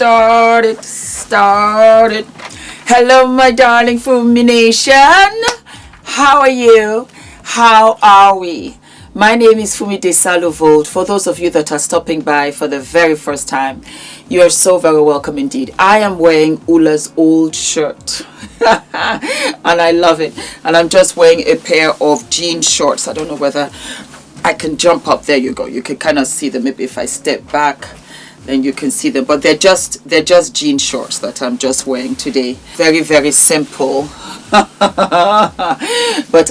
started. Hello, my darling Fumi Nation. How are you? How are we? My name is Fumidesaluvold. For those of you that are stopping by for the very first time, you are so very welcome indeed. I am wearing Ula's old shirt. And I love it. And I'm just wearing a pair of jean shorts. I don't know whether I can jump up. There you go. You can kind of see them. Maybe if I step back, then you can see them. But they're just jean shorts that I'm just wearing today. Very, very simple. But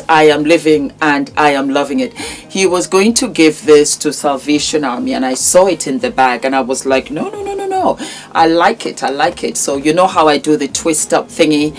I am living and I am loving it. He was going to give this to Salvation Army and I saw it in the bag and I was like, no. I like it. So you know how I do the twist up thingy.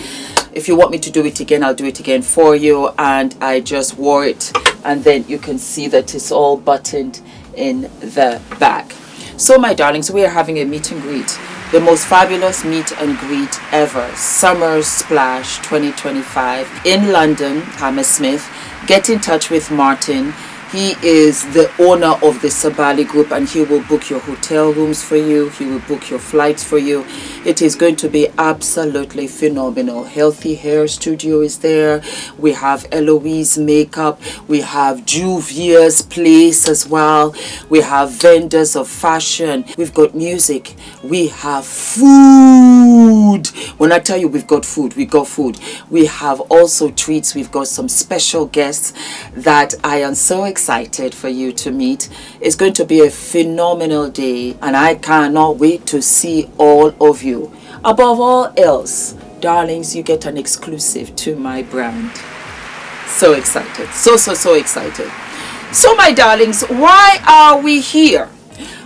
If you want me to do it again, I'll do it again for you. And I just wore it. And then you can see that it's all buttoned in the back. So my darlings, we are having a meet and greet. The most fabulous meet and greet ever. Summer Splash 2025 in London, Hammersmith. Get in touch with Martin. He is the owner of the Sabali Group and he will book your hotel rooms for you. He will book your flights for you. It is going to be absolutely phenomenal. Healthy Hair Studio is there. We have Eloise Makeup. We have Juvia's Place as well. We have vendors of fashion. We've got music. We have food. When I tell you we've got food, we got food. We have also treats. We've got some special guests that I am so excited for you to meet. It's going to be a phenomenal day and I cannot wait to see all of you. Above all else, darlings, you get an exclusive to my brand. So excited. So excited. So my darlings, why are we here?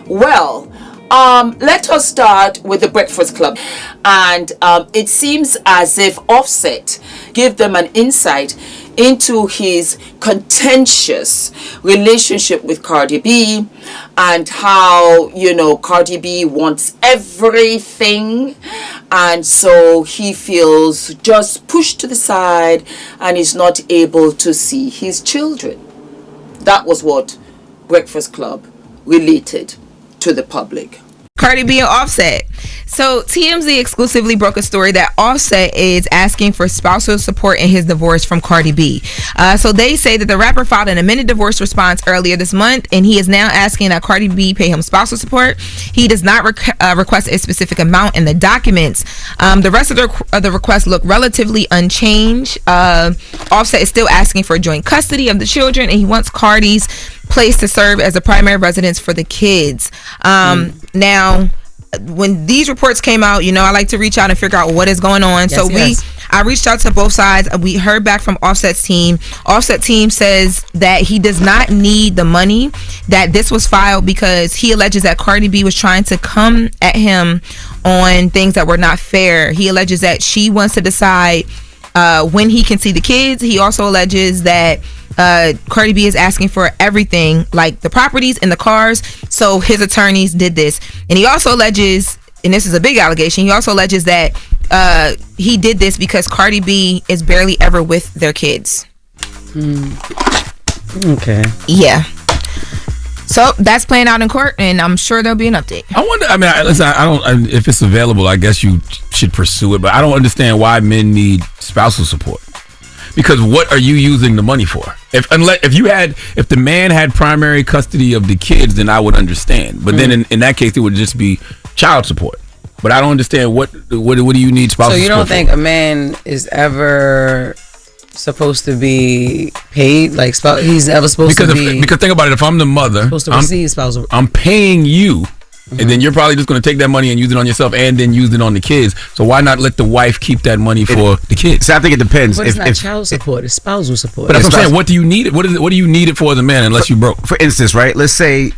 Well, let us start with the Breakfast Club. And it seems as if Offset gave them an insight into his contentious relationship with Cardi B and how, you know, Cardi B wants everything and so he feels just pushed to the side and is not able to see his children. That was what Breakfast Club related to the public. Cardi B and Offset. So TMZ exclusively broke a story that Offset is asking for spousal support in his divorce from Cardi B. So they say that the rapper filed an amended divorce response earlier this month, and he is now asking that Cardi B pay him spousal support. He does not request a specific amount in the documents. The rest of the requests look relatively unchanged. Offset is still asking for joint custody of the children, and he wants Cardi's place to serve as a primary residence for the kids. Now, when these reports came out, you know, I like to reach out and figure out what is going on. I reached out to both sides. We heard back from Offset's team. Offset team says that he does not need the money, that this was filed because he alleges that Cardi B was trying to come at him on things that were not fair. He alleges that she wants to decide when he can see the kids. He also alleges that Cardi B is asking for everything, like the properties and the cars. So his attorneys did this. And he also alleges, and this is a big allegation, he also alleges that he did this because Cardi B is barely ever with their kids. Okay. Yeah. So that's playing out in court, and I'm sure there'll be an update. I wonder. I mean, listen. I don't. If it's available, I guess you should pursue it. But I don't understand why men need spousal support. Because what are you using the money for? If the man had primary custody of the kids, then I would understand. But then in that case, it would just be child support. But I don't understand what do you need spousal support for? So you don't think a man is ever supposed to be paid, like he's ever supposed to be? Because think about it, if I'm the mother, supposed to receive spousal, I'm paying you. And then you're probably just going to take that money and use it on yourself and then use it on the kids. So why not let the wife keep that money for the kids? So I think it depends. But it's not child support, it's spousal support. But that's what I'm saying. What do you need it? What do you need it for as a man unless you broke? For instance, right? Let's say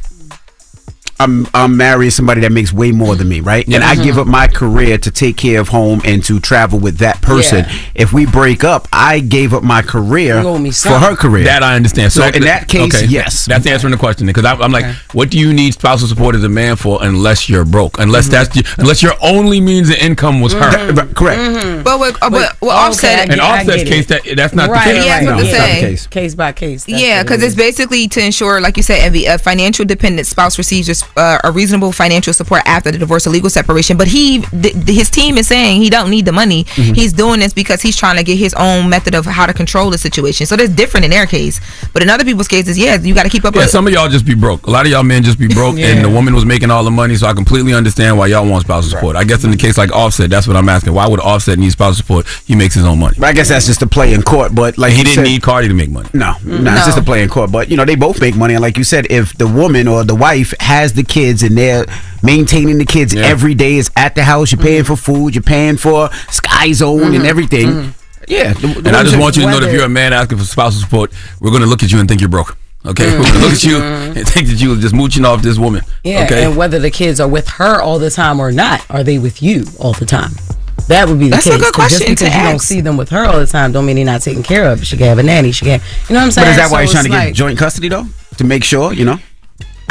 I'm marrying somebody that makes way more than me, right? And I give up my career to take care of home and to travel with that person. Yeah. If we break up, I gave up my career for her career. That I understand. So in that case, yes. That's answering the question. Because I'm like, what do you need spousal support as a man for unless you're broke? Unless unless your only means of income was her. Correct. But Offset, in Offset's case, that's not the case. Yeah, no, that's case by case. Yeah, because it's basically to ensure, like you said, a financial dependent spouse receives a reasonable financial support after the divorce or legal separation. But his team is saying he don't need the money. He's doing this because he's trying to get his own method of how to control the situation. So that's different in their case. But in other people's cases, you got to keep up with. Some of y'all just be broke. A lot of y'all men just be broke, and the woman was making all the money. So I completely understand why y'all want spousal support. I guess in the case like Offset, that's what I'm asking. Why would Offset need spousal support? He makes his own money. I guess that's just a play in court. But like he didn't need Cardi to make money. No, it's just a play in court. But they both make money, and like you said, if the woman or the wife has the kids and they're maintaining the kids every day, is at the house, you're paying for food, you're paying for Sky Zone and everything. Yeah, and I just want you to know that if you're a man asking for spousal support, we're going to look at you and think you're broke. Okay, we're going to look at you and think that you were just mooching off this woman. Yeah, okay? And whether the kids are with her all the time or not, are they with you all the time? That would be the case. That's a good question. Just because you don't see them with her all the time, don't mean they're not taken care of. She can have a nanny. She can, you know what I'm saying? But is that why he's trying to get joint custody though, to make sure?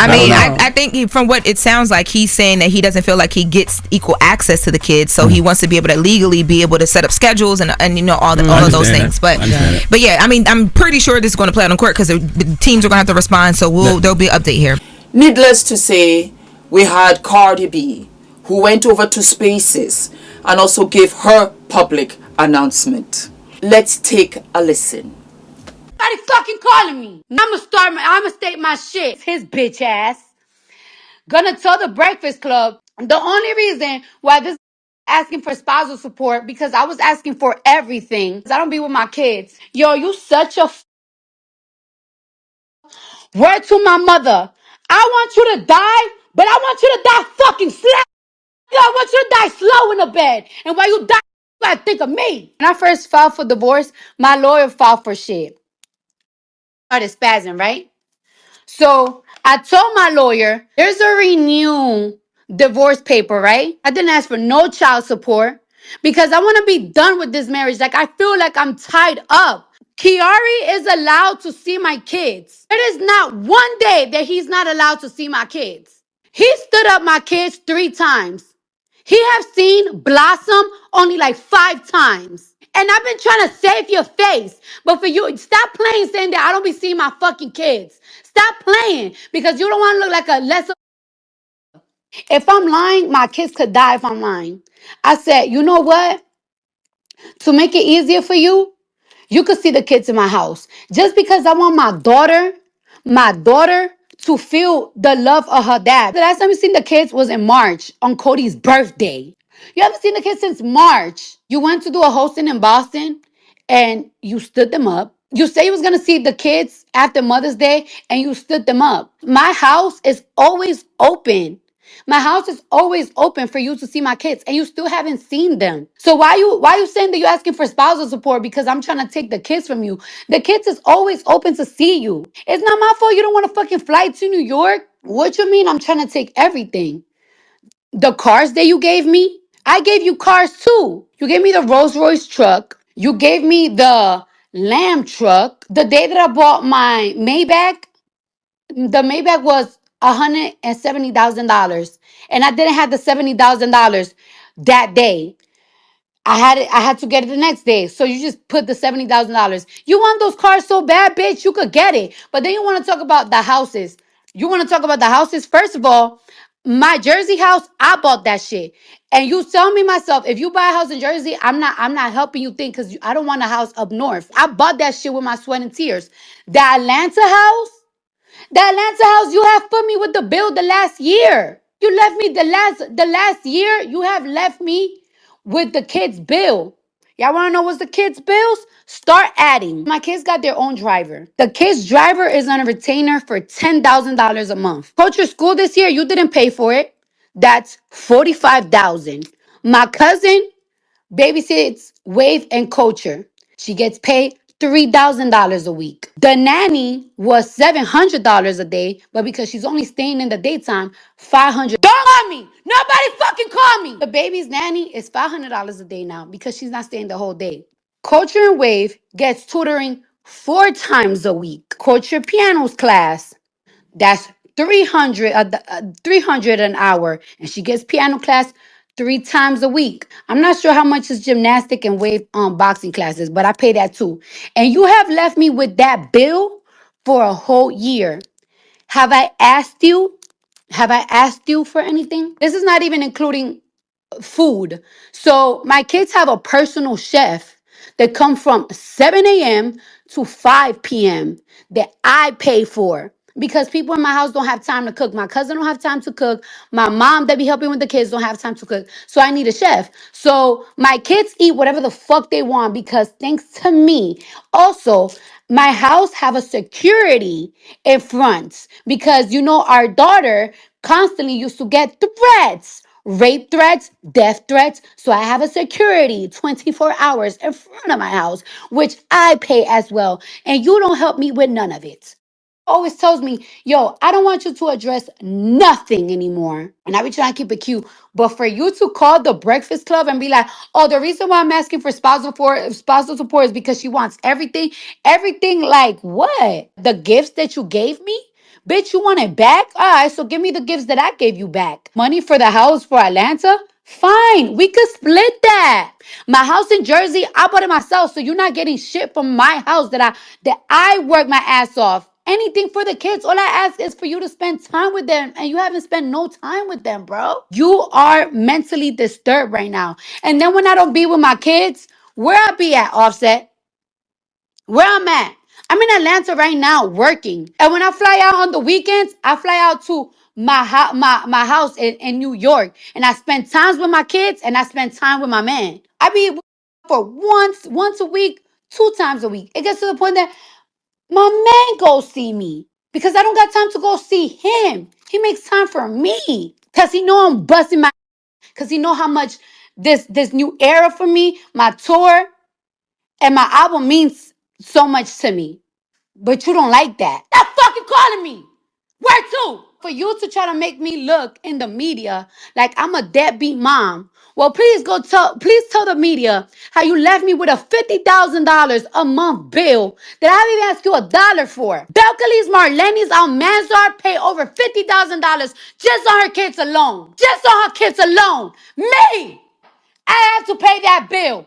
I think from what it sounds like, he's saying that he doesn't feel like he gets equal access to the kids, so he wants to be able to legally be able to set up schedules and all of those things. But yeah, I mean, I'm pretty sure this is going to play out in court because the teams are going to have to respond. So there'll be an update here. Needless to say, we had Cardi B, who went over to Spaces and also gave her public announcement. Let's take a listen. Nobody fucking calling me. I'ma state my shit. His bitch ass. Gonna tell the Breakfast Club the only reason why this asking for spousal support because I was asking for everything. I don't be with my kids. Yo, you such a word to my mother. I want you to die, but I want you to die fucking slow. Yo, I want you to die slow in the bed. And while you die, you gotta think of me. When I first filed for divorce, my lawyer filed for shit. Started spazzing, right? So I told my lawyer, there's a renew divorce paper, right? I didn't ask for no child support because I want to be done with this marriage. Like, I feel like I'm tied up. Kiari is allowed to see my kids. There is not one day that he's not allowed to see my kids. He stood up my kids 3 times. He have seen Blossom only like 5 times. And I've been trying to save your face. But for you, stop playing saying that I don't be seeing my fucking kids. Stop playing because you don't want to look like a lesser. If I'm lying, my kids could die if I'm lying. I said, you know what? To make it easier for you, you could see the kids in my house. Just because I want my daughter to feel the love of her dad. The last time you seen the kids was in March on Cody's birthday. You haven't seen the kids since March. You went to do a hosting in Boston and you stood them up. You say you was going to see the kids after Mother's Day and you stood them up. My house is always open. My house is always open for you to see my kids and you still haven't seen them. So why you saying that you're asking for spousal support because I'm trying to take the kids from you? The kids is always open to see you. It's not my fault you don't want to fucking fly to New York. What you mean I'm trying to take everything? The cars that you gave me, I gave you cars too. You gave me the Rolls Royce truck. You gave me the Lamb truck. The day that I bought my Maybach, the Maybach was $170,000. And I didn't have the $70,000 that day. I had to get it the next day. So you just put the $70,000. You want those cars so bad, bitch, you could get it. But then you want to talk about the houses. You want to talk about the houses? First of all, my Jersey house, I bought that shit. And you tell me myself, if you buy a house in Jersey, I'm not helping you think because I don't want a house up north. I bought that shit with my sweat and tears. The Atlanta house you have put me with the bill the last year. You left me the last year. You have left me with the kids' bill. Y'all want to know what's the kids' bills? Start adding. My kids got their own driver. The kids' driver is on a retainer for $10,000 a month. Culture school this year, you didn't pay for it. That's $45,000. My cousin babysits Wave and Culture. She gets paid $3,000 a week. The nanny was $700 a day, but because she's only staying in the daytime, $500. Don't call me. Nobody fucking call me. The baby's nanny is $500 a day now because she's not staying the whole day. Culture and Wave gets tutoring 4 times a week. Culture pianos class. That's 300 an hour, and she gets piano class 3 times a week. I'm not sure how much is gymnastic and weight boxing classes, but I pay that too. And you have left me with that bill for a whole year. Have I asked you Have I asked you for anything? This is not even including food. So my kids have a personal chef that come from 7 a.m. to 5 p.m. that I pay for. Because people in my house don't have time to cook. My cousin don't have time to cook. My mom that be helping with the kids don't have time to cook. So I need a chef. So my kids eat whatever the fuck they want because thanks to me. Also, my house have a security in front because our daughter constantly used to get threats, rape threats, death threats. So I have a security 24 hours in front of my house, which I pay as well. And you don't help me with none of it. Always tells me, yo, I don't want you to address nothing anymore. And I be trying to keep it cute. But for you to call the Breakfast Club and be like, oh, the reason why I'm asking for spousal support is because she wants everything. Everything like what? The gifts that you gave me? Bitch, you want it back? All right, so give me the gifts that I gave you back. Money for the house for Atlanta? Fine, we could split that. My house in Jersey, I bought it myself, so you're not getting shit from my house that I work my ass off. Anything for the kids. All I ask is for you to spend time with them, and you haven't spent no time with them, bro. You are mentally disturbed right now. And then when I don't be with my kids, where I be at, Offset? Where I'm at? I'm in Atlanta right now working. And when I fly out on the weekends, I fly out to my house in New York. And I spend times with my kids and I spend time with my man. I be for once a week, 2 times a week. It gets to the point that my man go see me because I don't got time to go see him. He makes time for me because he know I'm busting my, because he know how much this new era for me, my tour and my album means so much to me. But you don't like that. Stop fucking calling me. Where to? For you to try to make me look in the media like I'm a deadbeat mom. Well, please tell the media how you left me with a $50,000 a month bill that I haven't even asked you $1 for. Belcalis, Marlenis, Almanzar pay over $50,000 just on her kids alone. Just on her kids alone. Me! I have to pay that bill.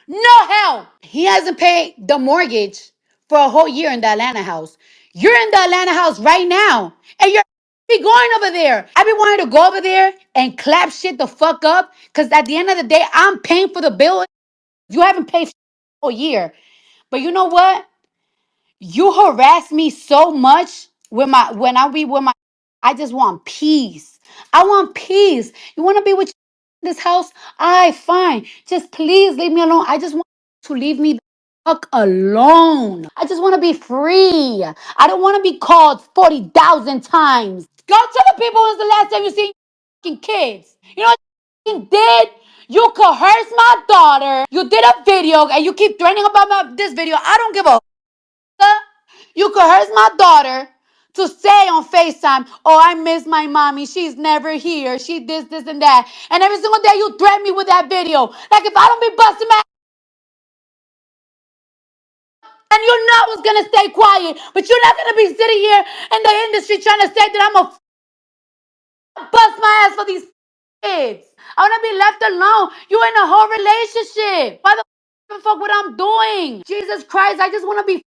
No help. He hasn't paid the mortgage for a whole year in the Atlanta house. You're in the Atlanta house right now. And you're be going over there. I be wanting to go over there and clap shit the fuck up. Because at the end of the day, I'm paying for the bill. You haven't paid for a whole year. But you know what? You harass me so much when I be with my, I just want peace. I want peace. You want to be with this house? I fine. Just please leave me alone. I just want to leave me the fuck alone. I just want to be free. I don't want to be called 40,000 times. Go tell the people when's the last time you seen fucking kids. You know what you did? You coerced my daughter. You did a video and you keep threatening about this video. I don't give a you coerce my daughter to say on FaceTime, oh, I miss my mommy. She's never here. She this, and that. And every single day you threaten me with that video. Like if I don't be busting my and you know I was gonna stay quiet, but you're not gonna be sitting here in the industry trying to say that I'm a bust my ass for these kids. I wanna be left alone. You in a whole relationship. Why the fuck what I'm doing? Jesus Christ, I just wanna be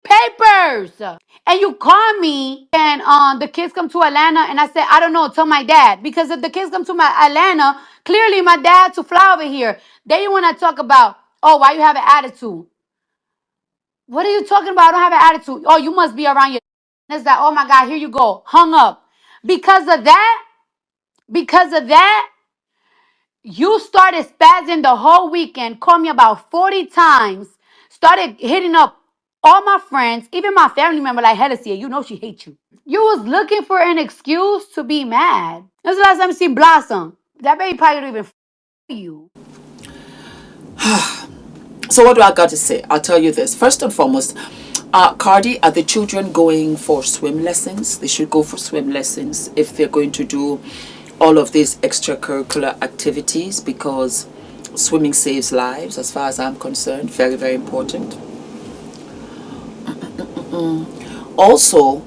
papers. And you call me and the kids come to Atlanta and I said, I don't know, tell my dad. Because if the kids come to my Atlanta, clearly my dad to fly over here. Then you want to talk about, oh, why you have an attitude? What are you talking about? I don't have an attitude. Oh, you must be around your. It's like, oh my God, here you go. Hung up. Because of that, you started spazzing the whole weekend, called me about 40 times, started hitting up all my friends, even my family member like Hennessy, you know she hates you. You was looking for an excuse to be mad. That's the last time you see Blossom. That baby probably don't even you. So what do I got to say? I'll tell you this. First and foremost, Cardi, are the children going for swim lessons? They should go for swim lessons if they're going to do all of these extracurricular activities, because swimming saves lives as far as I'm concerned. Very, very important. Also,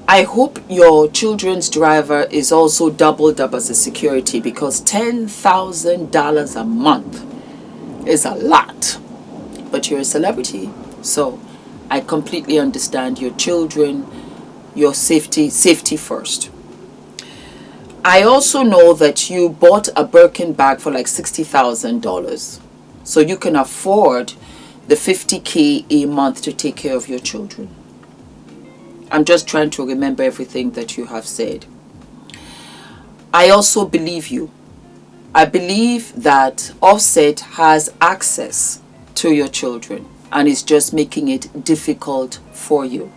I hope your children's driver is also doubled up as a security, because $10,000 a month is a lot. But you're a celebrity, so I completely understand your children your safety first. I also know that you bought a Birkin bag for like $60,000. So you can afford the $50K a month to take care of your children. I'm just trying to remember everything that you have said. I also believe you. I believe that Offset has access to your children and is just making it difficult for you.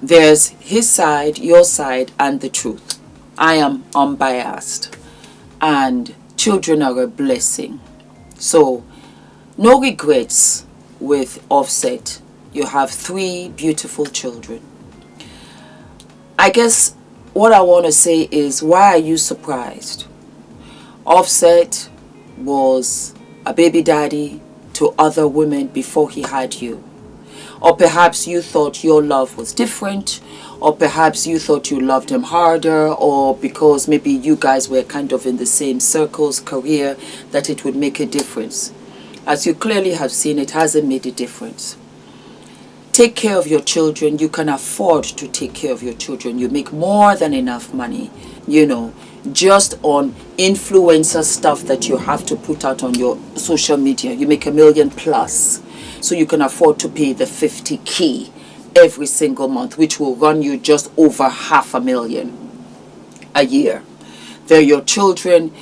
There's his side, your side, and the truth. I am unbiased, and children are a blessing. So, no regrets with Offset. You have 3 beautiful children. I guess what I want to say is, why are you surprised? Offset was a baby daddy to other women before he had you. Or perhaps you thought your love was different, or perhaps you thought you loved him harder, or because maybe you guys were kind of in the same circles, career, that it would make a difference. As you clearly have seen, it hasn't made a difference. Take care of your children. You can afford to take care of your children. You make more than enough money, you know, just on influencer stuff that you have to put out on your social media. You make $1 million plus. So you can afford to pay the $50K every single month, which will run you just over $500,000 a year. They're your children.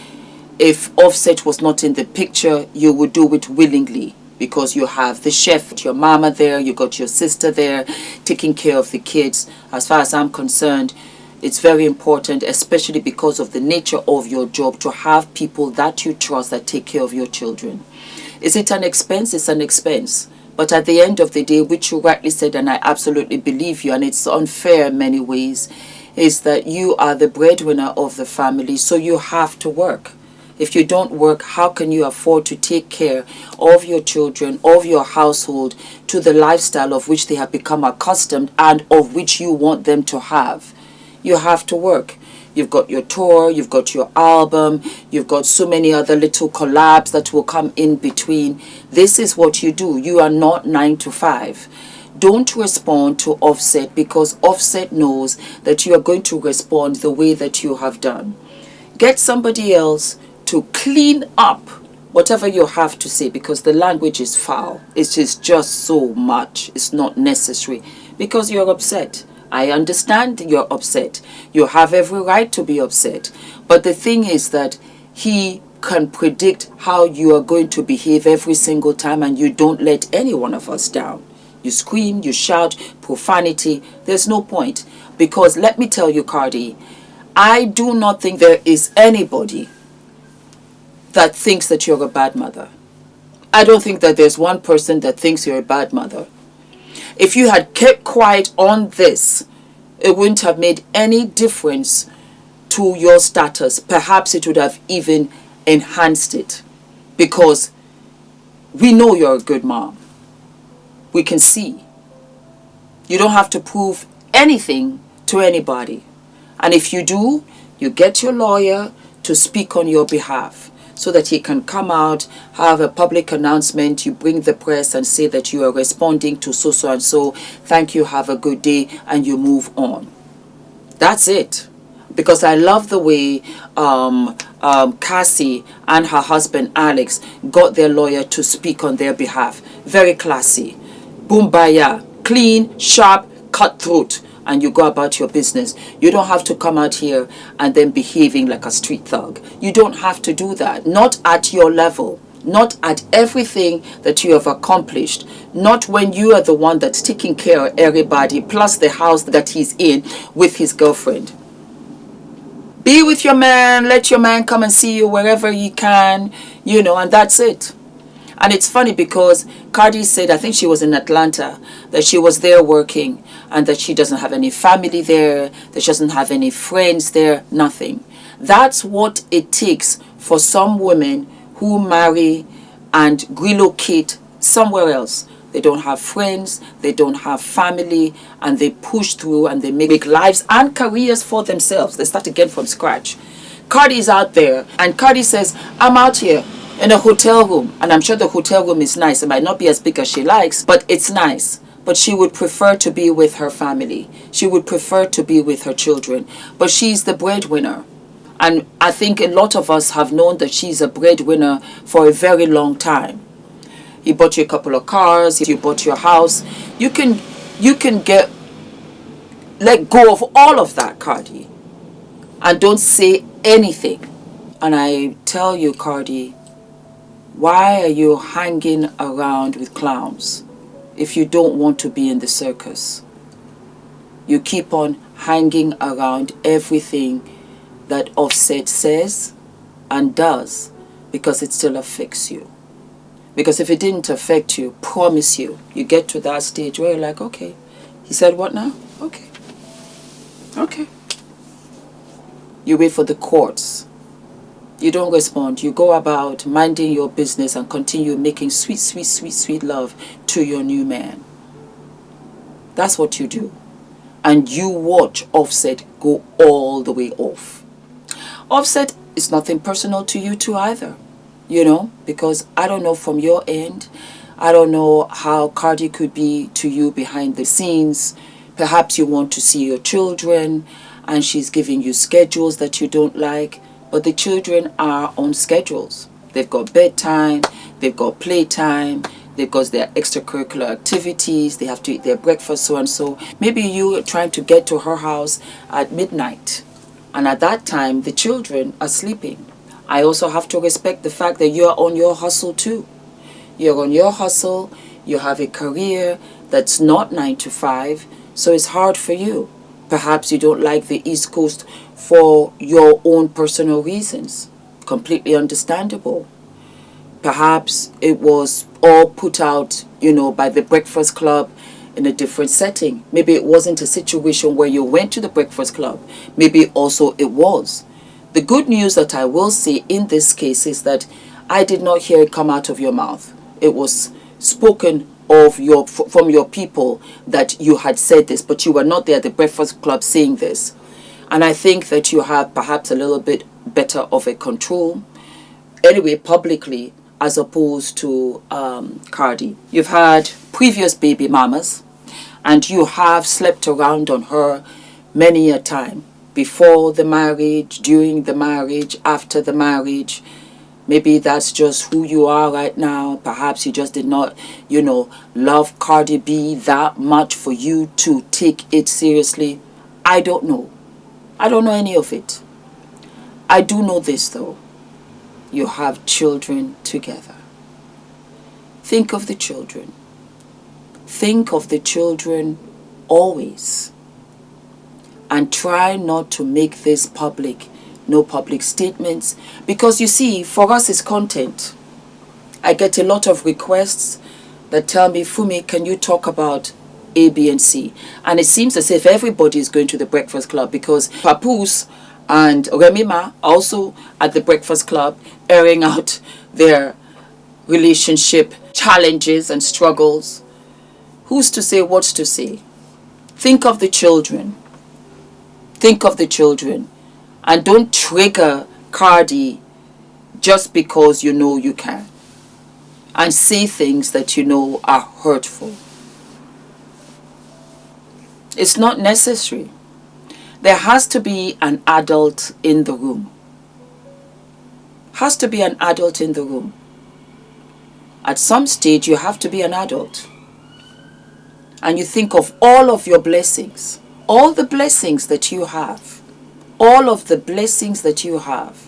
If Offset was not in the picture, you would do it willingly, because you have the chef, your mama there, you got your sister there taking care of the kids. As far as I'm concerned, it's very important, especially because of the nature of your job, to have people that you trust that take care of your children. Is it an expense? It's an expense. But at the end of the day, which you rightly said, and I absolutely believe you, and it's unfair in many ways, is that you are the breadwinner of the family, so you have to work. If you don't work, how can you afford to take care of your children, of your household, to the lifestyle of which they have become accustomed and of which you want them to have? You have to work. You've got your tour, you've got your album, you've got so many other little collabs that will come in between. This is what you do. You are not 9 to 5. Don't respond to Offset, because Offset knows that you are going to respond the way that you have done. Get somebody else to clean up whatever you have to say, because the language is foul. It is just so much. It's not necessary, because you're upset. I understand you're upset. You have every right to be upset. But the thing is that he can predict how you are going to behave every single time, and you don't let any one of us down. You scream, you shout, profanity. There's no point. Because let me tell you, Cardi, I do not think there is anybody that thinks that you're a bad mother. I don't think that there's one person that thinks you're a bad mother. If you had kept quiet on this, it wouldn't have made any difference to your status. Perhaps it would have even enhanced it, because we know you're a good mom. We can see. You don't have to prove anything to anybody. And if you do, you get your lawyer to speak on your behalf, so that he can come out, have a public announcement, you bring the press and say that you are responding to so and so, thank you, have a good day, and you move on. That's it. Because I love the way Cassie and her husband Alex got their lawyer to speak on their behalf. Very classy. Boombaya. Clean, sharp, cutthroat. And you go about your business. You don't have to come out here and then behaving like a street thug. You don't have to do that. Not at your level. Not at everything that you have accomplished. Not when you are the one that's taking care of everybody, plus the house that he's in with his girlfriend. Be with your man. Let your man come and see you wherever you can, you know, and that's it. And it's funny because Cardi said, I think she was in Atlanta, that she was there working and that she doesn't have any family there, that she doesn't have any friends there, nothing. That's what it takes for some women who marry and relocate somewhere else. They don't have friends, they don't have family, and they push through and they make lives and careers for themselves. They start again from scratch. Cardi's out there, and Cardi says, I'm out here in a hotel room, and I'm sure the hotel room is nice. It might not be as big as she likes, but it's nice. but she would prefer to be with her family. She would prefer to be with her children. But she's the breadwinner. And I think a lot of us have known that she's a breadwinner for a very long time. He bought you a couple of cars, you bought your house. You can let go of all of that, Cardi, and don't say anything. And I tell you, Cardi, why are you hanging around with clowns if you don't want to be in the circus? You keep on hanging around everything that Offset says and does because it still affects you. Because if it didn't affect you, promise you get to that stage where you're like, okay, he said what now? Okay. You wait for the courts. You don't respond. You go about minding your business and continue making sweet love to your new man. That's what you do. And you watch Offset go all the way off. Offset is nothing personal to you two either. You know, because I don't know from your end. I don't know how Cardi could be to you behind the scenes. Perhaps you want to see your children and she's giving you schedules that you don't like. But the children are on schedules. They've got bedtime, they've got playtime, they've got their extracurricular activities, they have to eat their breakfast, so and so. Maybe you are trying to get to her house at midnight. And at that time, the children are sleeping. I also have to respect the fact that you're on your hustle too. You're on your hustle, you have a career that's not 9 to 5, so it's hard for you. Perhaps you don't like the East Coast for your own personal reasons. Completely understandable. Perhaps it was all put out, by the Breakfast Club in a different setting. Maybe it wasn't a situation where you went to the Breakfast Club. Maybe also it was. The good news that I will say in this case is that I did not hear it come out of your mouth. It was spoken of from your people that you had said this, but you were not there at the Breakfast Club saying this. And I think that you have perhaps a little bit better of a control, anyway, publicly, as opposed to Cardi. You've had previous baby mamas, and you have slept around on her many a time. Before the marriage, during the marriage, after the marriage. Maybe that's just who you are right now. Perhaps you just did not, love Cardi B that much for you to take it seriously. I don't know. I don't know any of it. I do know this though. You have children together. Think of the children. Think of the children always. And try not to make this public. No public statements. Because you see, for us it's content. I get a lot of requests that tell me, Fumi, can you talk about A, B, and C? And it seems as if everybody is going to the Breakfast Club because Papoose and Remima also at the Breakfast Club airing out their relationship challenges and struggles. Who's to say what's to say? Think of the children. Think of the children. And don't trigger Cardi just because you know you can. And say things that you know are hurtful. It's not necessary. There has to be an adult in the room. Has to be an adult in the room. At some stage you have to be an adult. And you think of all of your blessings. All the blessings that you have. All of the blessings that you have.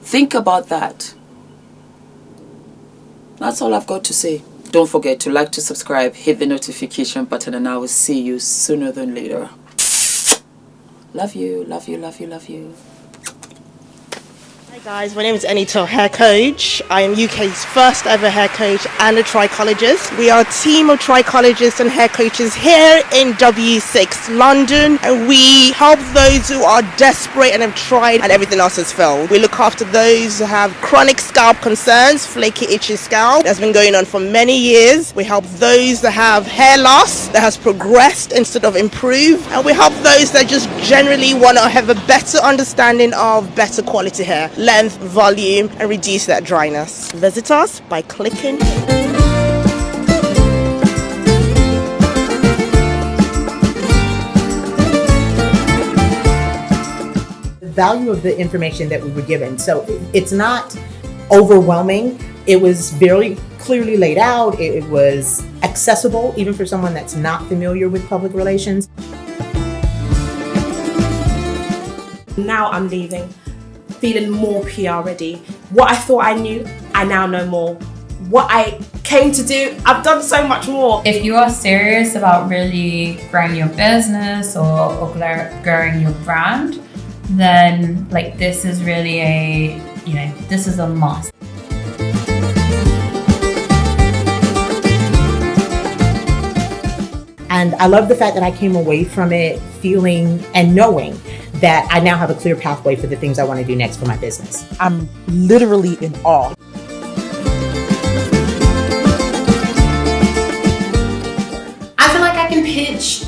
Think about that. That's all I've got to say. Don't forget to like, to subscribe, hit the notification button, and I will see you sooner than later. Love you, love you, love you, love you. Hi guys, my name is ENITAN, hair coach. I am UK's first ever hair coach and a trichologist. We are a team of trichologists and hair coaches here in W6 London, and we help those who are desperate and have tried and everything else has failed. We look after those who have chronic scalp concerns, flaky, itchy scalp that's been going on for many years. We help those that have hair loss that has progressed instead of improved, and we help those that just generally want to have a better understanding of better quality hair, length, volume, and reduce that dryness. Visit us by clicking. value of the information that we were given. So it's not overwhelming. It was very clearly laid out. It was accessible, even for someone that's not familiar with public relations. Now I'm leaving, feeling more PR ready. What I thought I knew, I now know more. What I came to do, I've done so much more. If you are serious about really growing your business or growing your brand, then like this is really this is a must. And I love the fact that I came away from it feeling and knowing that I now have a clear pathway for the things I want to do next for my business. I'm literally in awe. I feel like I can pitch.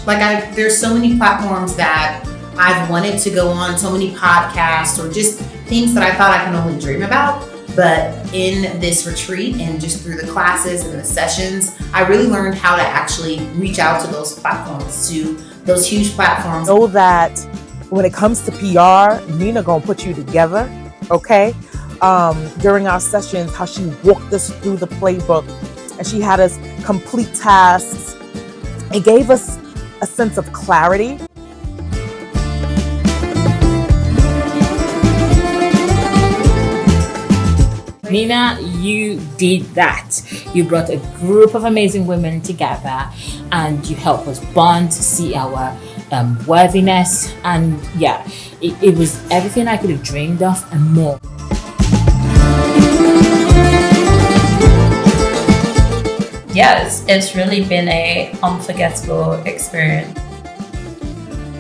There's so many platforms that I've wanted to go on, so many podcasts or just things that I thought I can only dream about. But in this retreat and just through the classes and the sessions, I really learned how to actually reach out to those platforms, to those huge platforms. Know that when it comes to PR, Nina gonna put you together, okay? During our sessions, how she walked us through the playbook and she had us complete tasks. It gave us a sense of clarity. Nina, you did that. You brought a group of amazing women together and you helped us bond, see our worthiness, and yeah, it was everything I could have dreamed of and more. Yes, it's really been a unforgettable experience.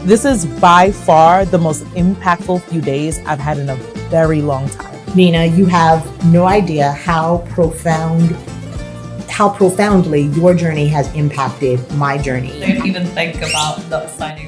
This is by far the most impactful few days I've had in a very long time. Nina, you have no idea how profoundly your journey has impacted my journey. Don't even think about not signing